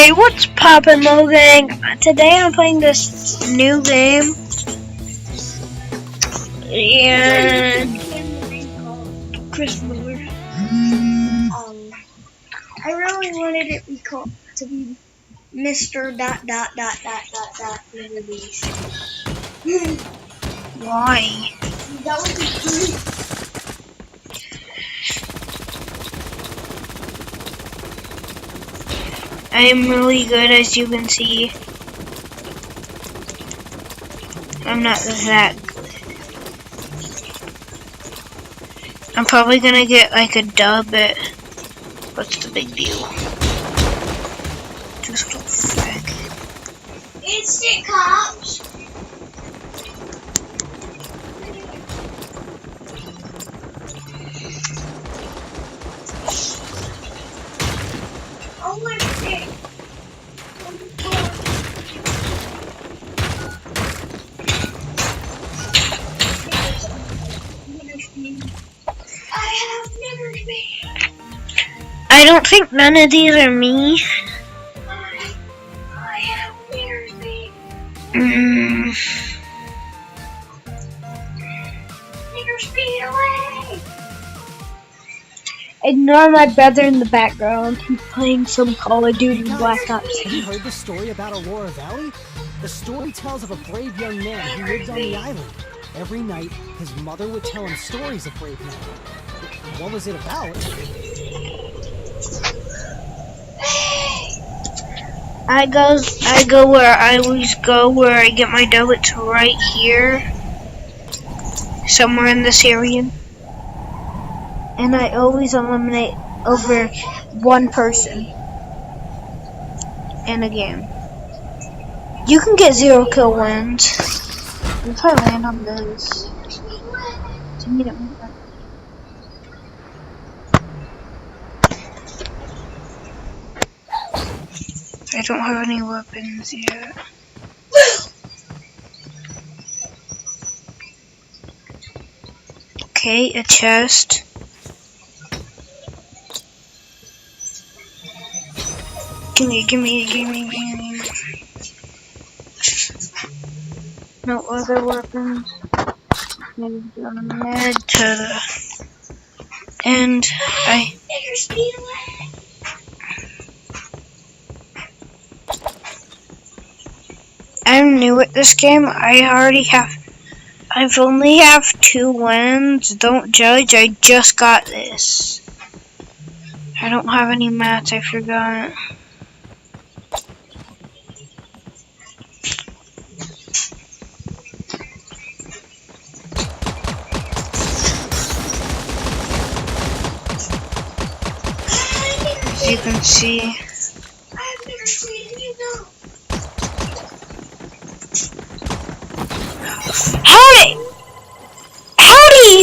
Hey, what's poppin', Logang? Today I'm playing this new game. And Chris Miller. I really wanted it to be Mr. ... Release. Why? That would be free. I am really good, as you can see. I'm not that good. I'm probably gonna get like a dub, but what's the big deal? Just a frick. Instant cops! Oh my God. I don't think none of these are me. I have Nigger speed away! Ignore my brother in the background. He's playing some Call of Duty Black Ops. Have you heard the story about Aurora Valley? The story tells of a brave young man who lived on the island. Every night, his mother would tell him stories of brave men. What was it about? I go where I always go, where I get my dub. It's right here, somewhere in this area, and I always eliminate over one person in a game. You can get 0 kill wins. If I land on this, I don't have any weapons yet. Okay, a chest. Gimme. No other weapons. Maybe med to the end. I'm new at this game. I've only have 2 wins. Don't judge. I just got this. I don't have any mats. I forgot. As you can see. I've never seen you know. Howdy!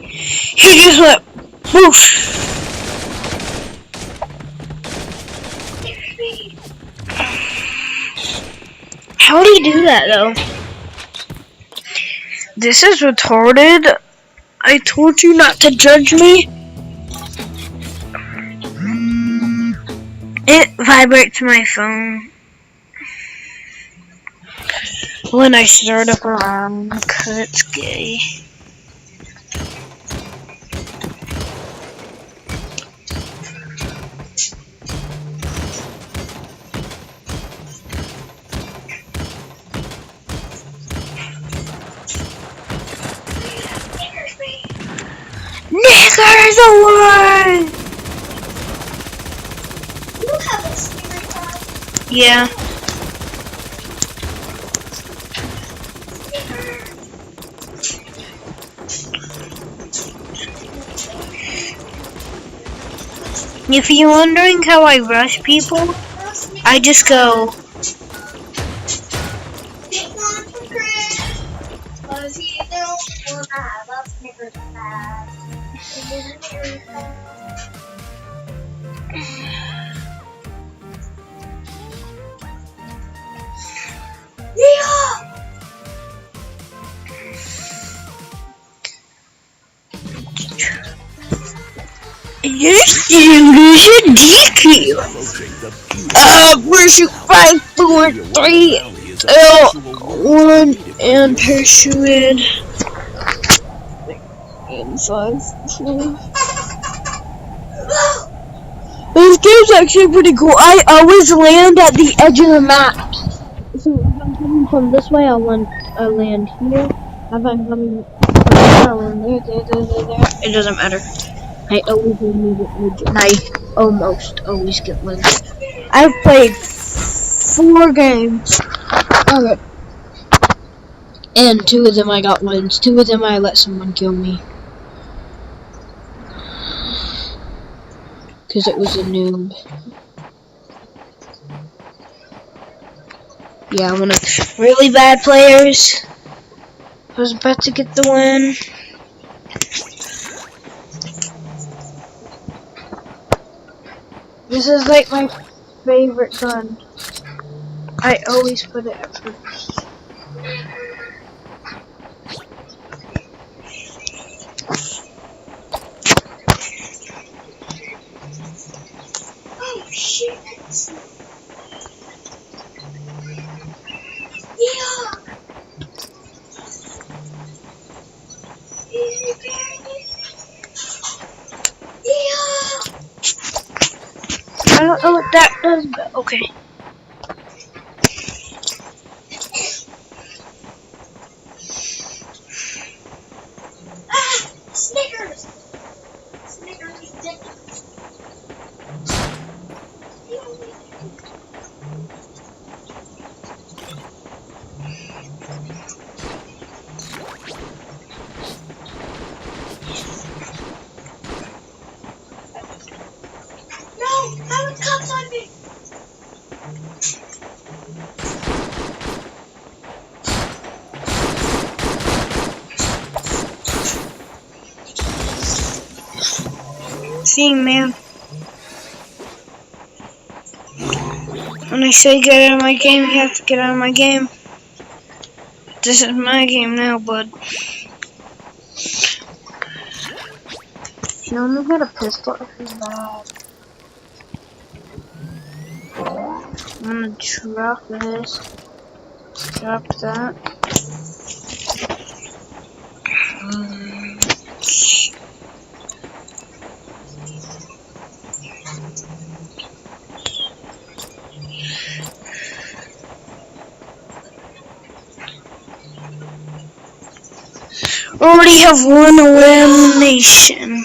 He just went whoosh. How do you do that though? This is retarded. I told you not to judge me. It vibrates my phone when I start up around because it's gay. Niggers away! You have a sniper gun? Yeah. If you're wondering how I rush people, I just go. This thing is a DQ. Parachute 5, 4, 3, L1, and parachute and 5, 4. This game's actually pretty cool. I always land at the edge of the map. So if I'm coming from this way, I'll land here. If I'm coming from here, I'll land there. It doesn't matter. I always land at the edge, and I almost always get landed. I've played 4 games. Okay. And 2 of them I got wins. 2 of them I let someone kill me. Because it was a noob. Yeah, I'm one of the really bad players. I was about to get the win. This is like my favorite gun. I always put it at first. Oh shit! Yeah. I don't know what that does, but okay. Ah! Snickers! Snickers is dead. No! How it comes on me! See, man. When I say get out of my game, you have to get out of my game. This is my game now, bud. You only got a pistol if you're bad. I'm gonna drop this. Drop that. Already have 1 elimination.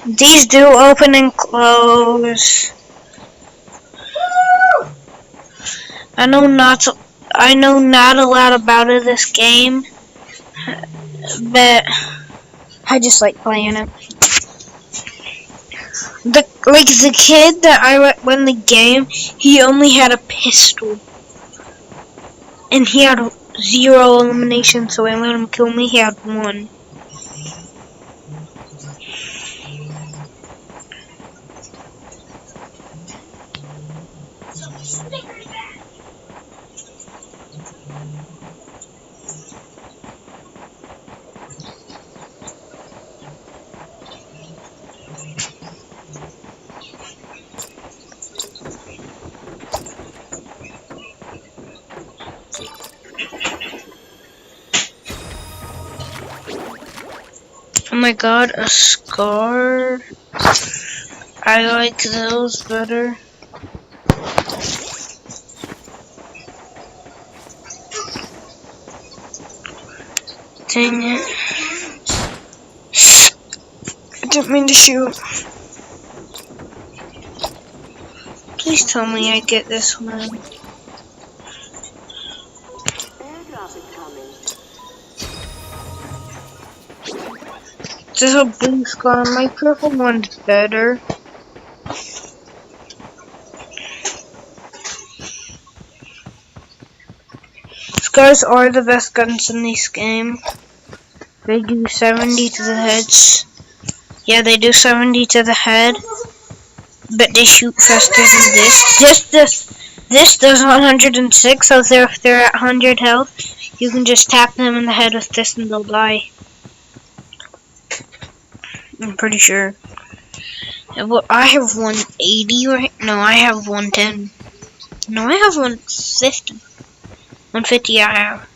These do open and close. I know not a lot about this game, but I just like playing it. The kid that I let win the game, he only had a pistol, and he had 0 elimination, so I let him kill me. He had 1. Oh my god, a scar. I like those better. Dang it. I didn't mean to shoot. Please tell me I get this one. This is a blue scar. My purple one's better. Scars are the best guns in this game. They do 70 to the heads. Yeah, they do 70 to the head. But they shoot faster than this. This does 106, so if they're at 100 health, you can just tap them in the head with this and they'll die. I'm pretty sure. Well, I have 180 right? No, I have 110. No, I have 150. 150 I have.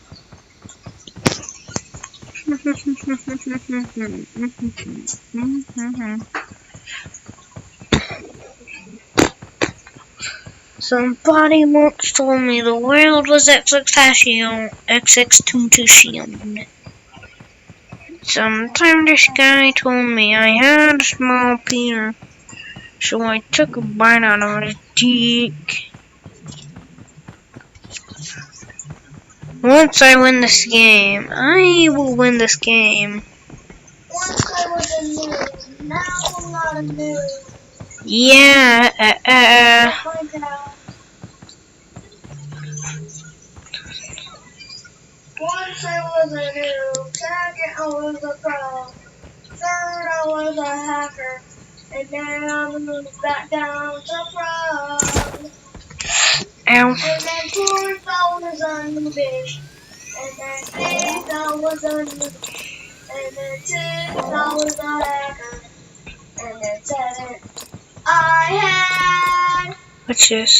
Somebody once told me the world was XX2 Sometime this guy told me I had a small Peter, so I took a bite out of his cheek. Once I win this game, I will win this game. Once I was a noob, now I'm not a noob. Yeah, Find out. Once I was a noob, second I was a pro, third I was a hacker, and then I moved back down to pro. Ow. And then fourth I was a noobish, and then fifth I was a noob, and then sixth I was a hacker, and then seventh I had What's this?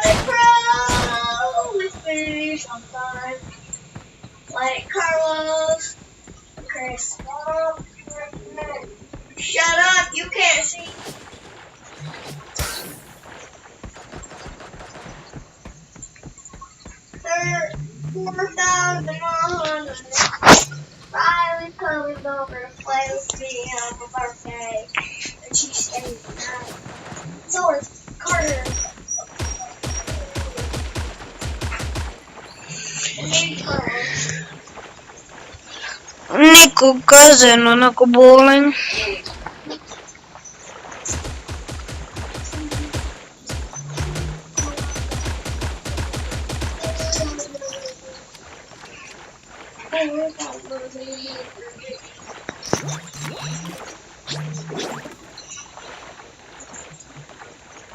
a pro with me sometimes, like Carlos, Chris. Shut up, you can't see. Third, 4,100. Riley comes over to play with me on my birthday, and she stays the night. So is Carter. And then Carlos. Nico cousin, wanna go bowling?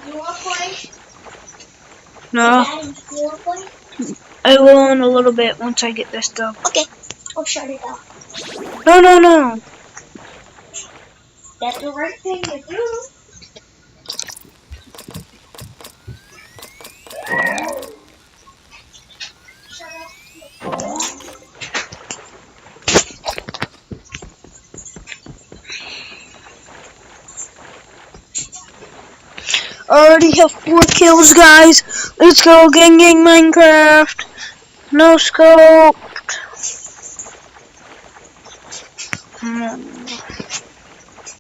You wanna play? No, Daddy, you wanna play? I will in a little bit once I get this done. Okay, I'll shut it off. No. That's the right thing to do. Shut up. I already have 4 kills, guys. Let's go, gang Minecraft. No scope.